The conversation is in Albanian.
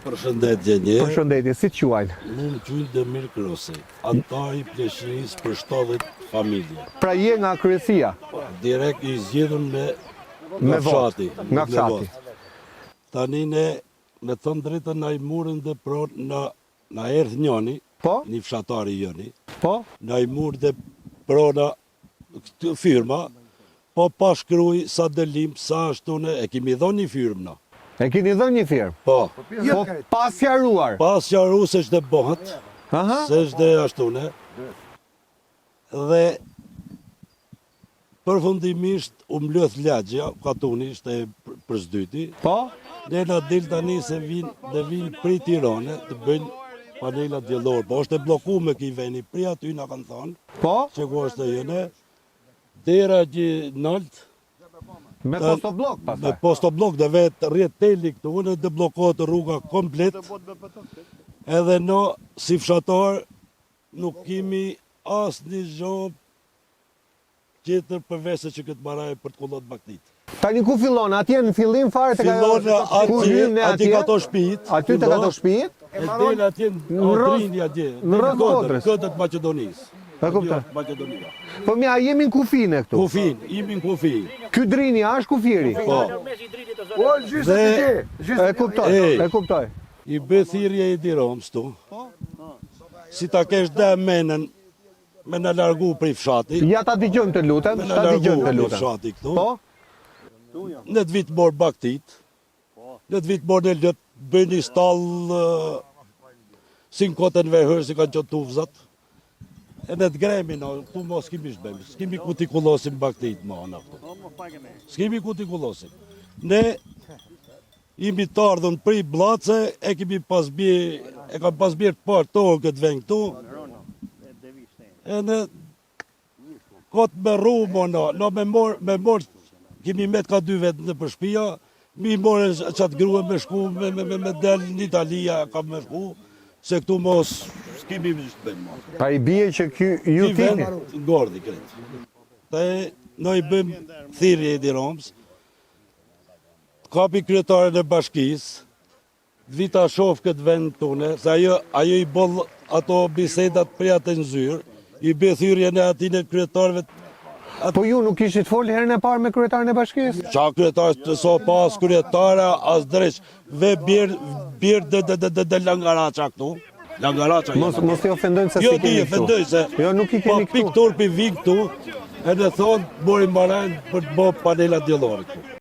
Përshëndetje një. Përshëndetje, si të quajnë? Në quajnë Demir Krosi, antari pleqërisë për 70 familje. Pra je nga kryesia? Direkt i zgjedhur Me fshati. Nga fshati. Tani ne, me thënë drejtën, na i murën dhe pronë, na erdhë njëni, Po? një fshatari jëni, Po? na i murë dhe prona këtë firma, po pa shkruj sa dëlim, sa ashtune, e kemi dhonë një firmë na. E keni dhënë një firmë? Po, Po pas sqaruar? pas qaru se shte bëhet, Aha. se shte ashtune, dhe përfundimisht u mblodh lagja, katuni ishte përsdyti, Po? ne na del tani se vinë prej Tirane të bëjnë panelat diellore, po është e bllokuar këj veni, prej aty na kanë thonë, Po? që ku është e jene, dera që nalt, Me postoblok me pastaj. postoblok dhe vetë rrjet teli këtu, unë dhe blokohet rruga komplet, edhe në si fshatar nuk kemi as një zhobë tjetër përveç se që këtë maraj për të kullot baktit. Tani ku fillon? Atje në fillim fare të Fillon aty ka to shtëpit, Aty të ka to shtëpit? e del atje në Odrinja atje, në rreth Kodrës. Këtët Macedonisë. E kuptoj. Macedonia. Po mja, jemi në kufine këtu. Kufin, imi në kufi. Ky drini është kufiri. Po. Dhe E kuptoj, e kuptoj. i bë thirrje i Diromës tu. Si ta kesh dhe menën me në largu prej fshati, Ja ta dëgjojmë të lutem, me në ta largu dëgjojmë të prej lutem. fshati këtu, Po? në të vitë morë baktit, në të vitë morë në lëtë bëjnë një stallë si në kotën vehër, si kanë qëtë tufzat, e në të gremi, këtu mos s'kemi shbemi, s'kemi ku t'i kullosim baktit, ma në këtu. S'kemi ku t'i kullosim. Ne imi të ardhën prej Blace, e kemi pasbje, e kam pasbje të parë tonë këtë vend këtu, e në kotë me rrumë, me morë, kemi met ka 2 vetë në përshpia, mi morë qatë grue me shku, me del në Italia, kam me shku, se këtu mos s'kemi më shtë bëjmë. Pa i bie që ju Ky tini. vend Gordi kretë. Dhe në i bëjmë thirrje i Diromës, kapi kryetaren e bashkisë, vita shof këtë vend tune, se ajo i boll ato bisedat prej atë në zyrë, i bë thirrje në atin e kryetarëve. Po ju nuk ishit folë herën e parë me kryetarin e bashkisë? Qa kryetar të so pas kryetara, as dreq, ve birë dhe langaraqa këtu. Langaraqa Mos t'i ofendojmë se Jo, si di kemi e fendoj se Jo, nuk i kemi po pikturpi vin këtu, e në thonë, bori marajnë për të bo panelat diellore këtu.